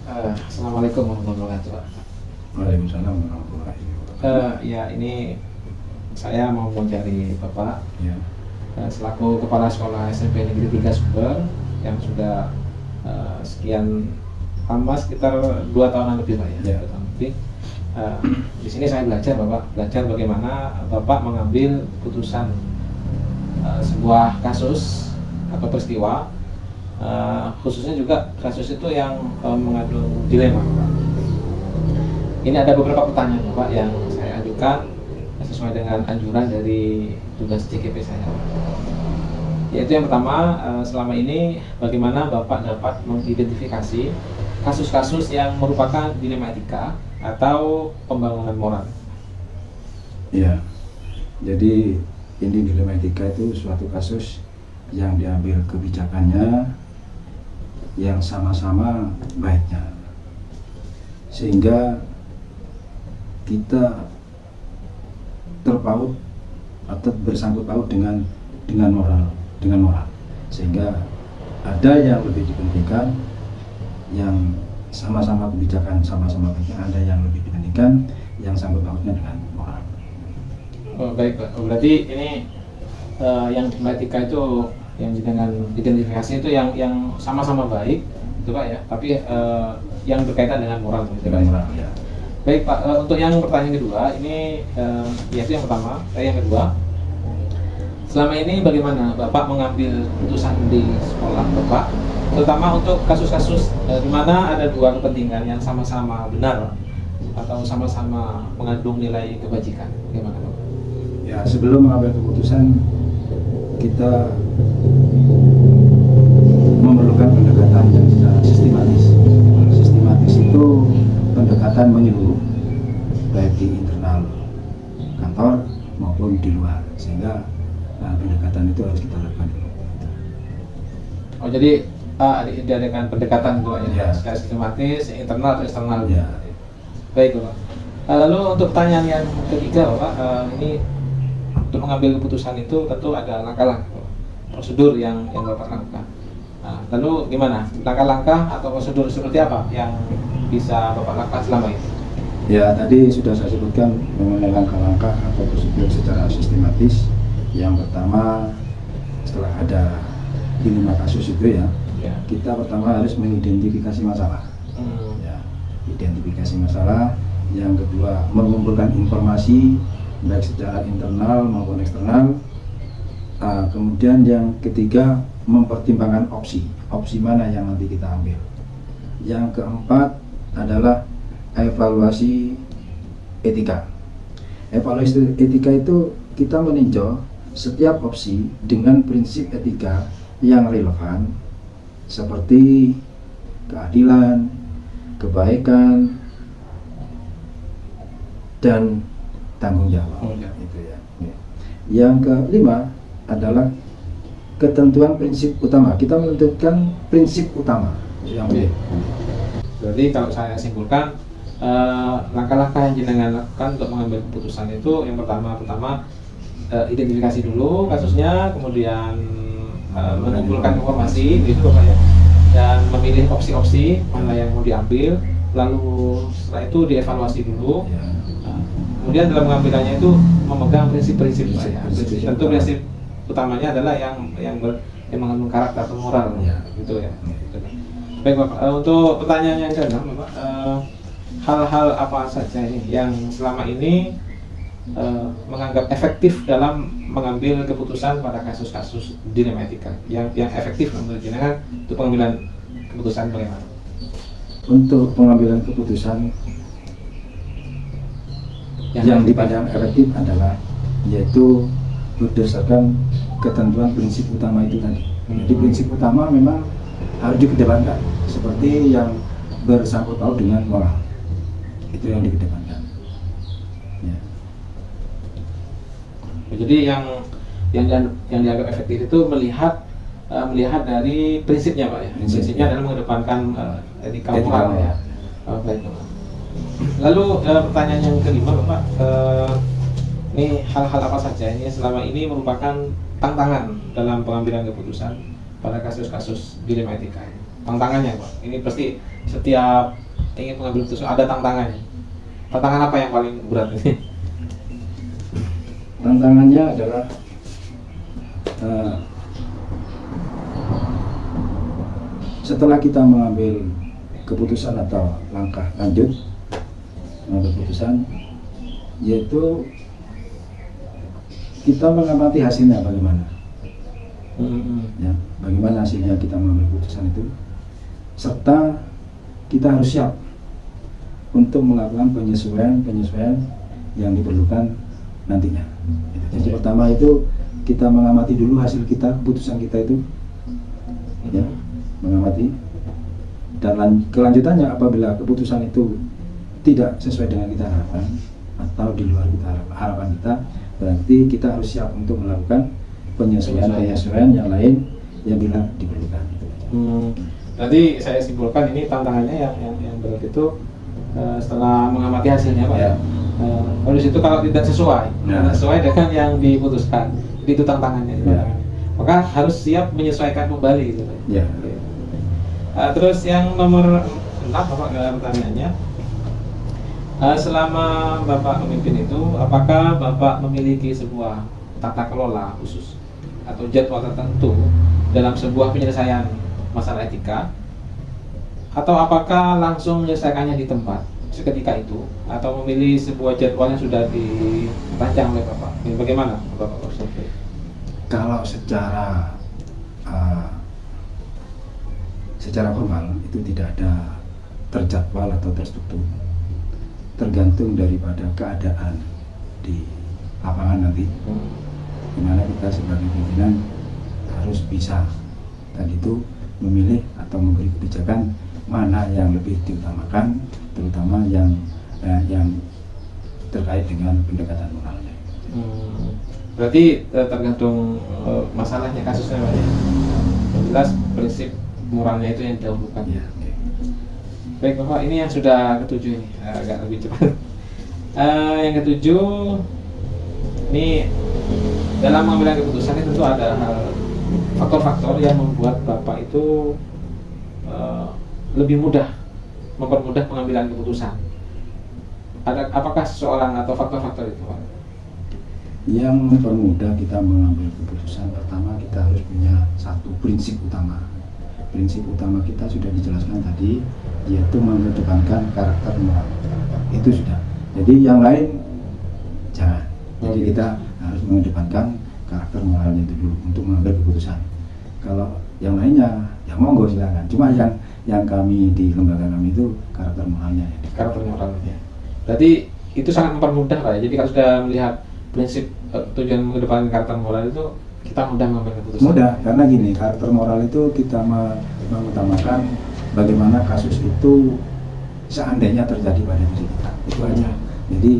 Assalamualaikum warahmatullahi wabarakatuh, Pak. Waalaikumsalam warahmatullahi wabarakatuh. Ya, ini saya mau mencari Bapak Ya, selaku Kepala Sekolah SMP Negeri 3 Sumber yang sudah sekian lama, sekitar 2 tahunan lebih, Pak, ya. Ya. 2 tahun lebih. Di sini saya belajar, Bapak, bagaimana Bapak mengambil putusan sebuah kasus atau peristiwa, khususnya juga kasus itu yang mengandung dilema, Bapak. Ini ada beberapa pertanyaan, Bapak, yang saya ajukan sesuai dengan anjuran dari tugas CGP saya. Yaitu yang pertama, selama ini bagaimana Bapak dapat mengidentifikasi kasus-kasus yang merupakan dilema etika atau pembangunan moral? ya. Jadi ini dilema etika itu suatu kasus yang diambil kebijakannya yang sama-sama baiknya, sehingga kita terpaut atau bersangkut paut dengan moral, sehingga ada yang lebih dipentingkan, yang sama-sama kebijakan sama-sama baiknya, ada yang lebih dipentingkan yang sangkut pautnya dengan moral. Oh, baik, Pak. Berarti ini yang dilema etika itu yang dengan identifikasi itu yang sama-sama baik, itu, Pak, ya. Tapi yang berkaitan dengan moral, gitu, Pak. Dengan moral, ya. Baik, Pak, untuk yang pertanyaan kedua ini, yaitu yang pertama, yang kedua, selama ini bagaimana Bapak mengambil keputusan di sekolah Bapak, terutama untuk kasus-kasus di mana ada dua kepentingan yang sama-sama benar atau sama-sama mengandung nilai kebajikan? Bagaimana, Bapak? Ya, sebelum mengambil keputusan, kita memerlukan pendekatan yang secara sistematis. Sistematis itu pendekatan menyeluruh, baik di internal kantor maupun di luar, sehingga pendekatan itu harus kita lakukan. Oh, jadi dengan pendekatan itu, ya, Ya. secara sistematis, internal atau eksternal. Ya. Baik, Bapak. Lalu untuk pertanyaan yang ketiga, Bapak, ini untuk mengambil keputusan itu tentu ada langkah-langkah, prosedur yang Bapak lakukan. Lalu gimana langkah-langkah atau prosedur seperti apa yang bisa Bapak lakukan selama ini? Ya, tadi sudah saya sebutkan mengenai langkah-langkah atau prosedur secara sistematis. Yang pertama, setelah ada dilema kasus itu, ya, kita pertama harus mengidentifikasi masalah. Ya, identifikasi masalah. Yang kedua, mengumpulkan informasi baik secara internal maupun eksternal. Kemudian yang ketiga, mempertimbangkan opsi mana yang nanti kita ambil. Yang keempat adalah evaluasi etika. Evaluasi etika itu kita meninjau setiap opsi dengan prinsip etika yang relevan, seperti keadilan, kebaikan, dan tanggung jawab. Itu, ya. Yang kelima adalah ketentuan prinsip utama. Kita menentukan prinsip utama yang Berarti kalau saya simpulkan, langkah-langkah yang jenengan lakukan untuk mengambil keputusan itu yang pertama identifikasi dulu kasusnya, kemudian mengumpulkan informasi, gitu, Bapak, ya, dan memilih opsi-opsi mana yang mau diambil, lalu setelah itu dievaluasi dulu. Ya. Kemudian dalam pengambilannya itu memegang prinsip-prinsip, Pak, ya. Prinsip. Tentu prinsip utamanya adalah yang mengandung karakter atau moral, Ya. gitu, ya. Baik, Bapak. Untuk pertanyaan yang keenam, Bapak, hal-hal apa saja ini yang selama ini menganggap efektif dalam mengambil keputusan pada kasus-kasus dilema etika yang efektif menurut jenengan untuk pengambilan keputusan bagaimana? Untuk pengambilan keputusan yang dipandang efektif adalah yaitu berdasarkan ketentuan prinsip utama itu tadi. Jadi prinsip utama memang harus dikedepankan, seperti yang bersangkut paut dengan moral, itu yang dikedepankan. Ya. Jadi yang dianggap efektif itu melihat dari prinsipnya, Pak, ya. Prinsipnya adalah mengedepankan etika moral, ya. Baik, Bapak. Lalu pertanyaan yang kelima, Bapak, ini hal-hal apa saja ini selama ini merupakan tantangan dalam pengambilan keputusan pada kasus-kasus dilema etika? tantangannya Pak. Ini pasti setiap ingin mengambil keputusan ada tantangannya. Tantangan apa yang paling berat ini? Tantangannya adalah setelah kita mengambil keputusan atau langkah lanjut mengambil keputusan, yaitu kita mengamati hasilnya bagaimana. Ya, bagaimana hasilnya kita mengambil keputusan itu, serta kita harus siap untuk melakukan penyesuaian yang diperlukan nantinya. Jadi pertama itu kita mengamati dulu hasil kita, keputusan kita itu, ya, mengamati. Dan kelanjutannya apabila keputusan itu tidak sesuai dengan kita harapkan atau di luar harapan kita, berarti kita harus siap untuk melakukan penyesuaian yang lain yang bila diperlukan. Berarti saya simpulkan ini tantangannya yang berat itu setelah mengamati hasilnya Pak. Ya. Habis itu kalau tidak sesuai dengan yang diputuskan, itu tantangannya. Ya. Maka harus siap menyesuaikan kembali gitu. Ya. Terus yang nomor 6 Bapak pertanyaannya, selama Bapak memimpin itu, apakah Bapak memiliki sebuah tata kelola khusus atau jadwal tertentu dalam sebuah penyelesaian masalah etika, atau apakah langsung menyelesaikannya di tempat seketika itu, atau memilih sebuah jadwal yang sudah dirancang oleh Bapak? Ini bagaimana Bapak berpikir? Kalau secara formal itu tidak ada terjadwal atau terstruktur, tergantung daripada keadaan di lapangan nanti, dimana kita sebagai pimpinan harus bisa tadi itu memilih atau memberi kebijakan mana yang lebih diutamakan, terutama yang terkait dengan pendekatan moralnya. Berarti tergantung masalahnya, kasusnya Pak ya. Yang jelas prinsip moralnya itu yang didahulukan. Ya. Baik Bapak, ini yang sudah ketujuh ini, agak lebih cepat. Yang ketujuh, ini dalam mengambil keputusan itu tentu ada faktor-faktor yang membuat Bapak itu lebih mudah mempermudah pengambilan keputusan. Apakah seseorang atau faktor-faktor itu Pak? Yang mempermudah kita mengambil keputusan, pertama kita harus punya satu prinsip utama. Prinsip utama kita sudah dijelaskan tadi, yaitu mengedepankan karakter moral. Itu sudah. Jadi yang lain jangan. Jadi kita harus mengedepankan karakter moralnya itu dulu untuk mengambil keputusan. Kalau yang lainnya, ya monggo silakan. Cuma yang kami di lembaga kami itu karakter moralnya. Karakter moralnya. Berarti itu sangat mempermudah Pak ya. Jadi kalau sudah melihat prinsip tujuan mengedepankan karakter moral itu, kita mudah mengambil keputusan. Mudah, karena gini, karakter moral itu kita mengutamakan bagaimana kasus itu seandainya terjadi pada diri kita. Itu aja. Jadi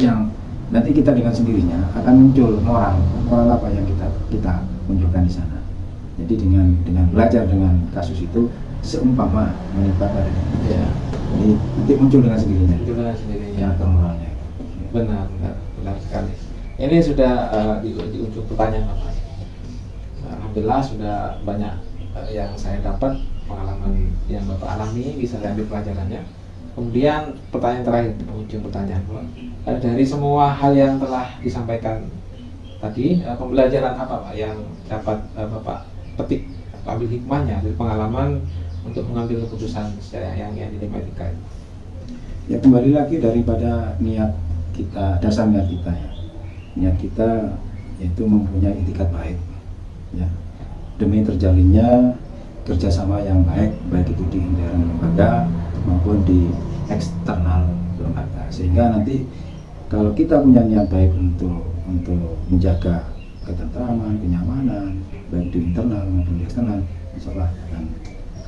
yang nanti kita dengan sendirinya akan muncul moral apa yang kita munculkan di sana. Jadi dengan belajar dengan kasus itu seumpama menimpa pada diri kita. Ya. Jadi nanti muncul dengan sendirinya. Muncul dengan sendirinya. Karakter moralnya. Benar sekali. Ini sudah di ujung pertanyaan Bapak. Alhamdulillah sudah banyak yang saya dapat, pengalaman yang Bapak alami bisa diambil pelajarannya. Kemudian pertanyaan terakhir di ujung pertanyaan Bapak, dari semua hal yang telah disampaikan tadi, pembelajaran apa Pak yang dapat Bapak petik, ambil hikmahnya dari pengalaman untuk mengambil keputusan secara yang dilema etika itu? Ya kembali lagi daripada niat kita, dasar niat kita ya. Niat kita yaitu mempunyai itikat baik ya, demi terjalinnya kerjasama yang baik itu di internal lembaga maupun di eksternal lembaga, sehingga nanti kalau kita punya niat baik untuk menjaga ketentraman, kenyamanan baik di internal maupun di eksternal, insyaallah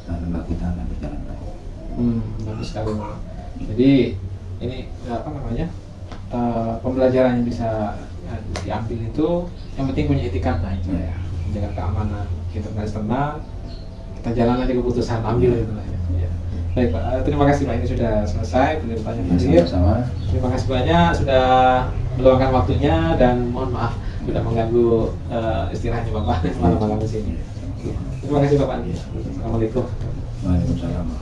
lembaga kita akan berjalan baik. Bagus sekali Pak. Jadi ini apa namanya, pembelajaran yang bisa diambil itu yang penting punya etikat baik ya, menjaga keamanan internal eksternal, kita jalan aja keputusan ambil itu lah ya. Baik Pak, terima kasih Pak, ini sudah selesai pertanyaan terakhir. Sama-sama. Terima kasih banyak sudah meluangkan waktunya dan mohon maaf sudah mengganggu istirahatnya Bapak malam-malam di sini. Terima kasih Bapak. Assalamualaikum. Waalaikumsalam.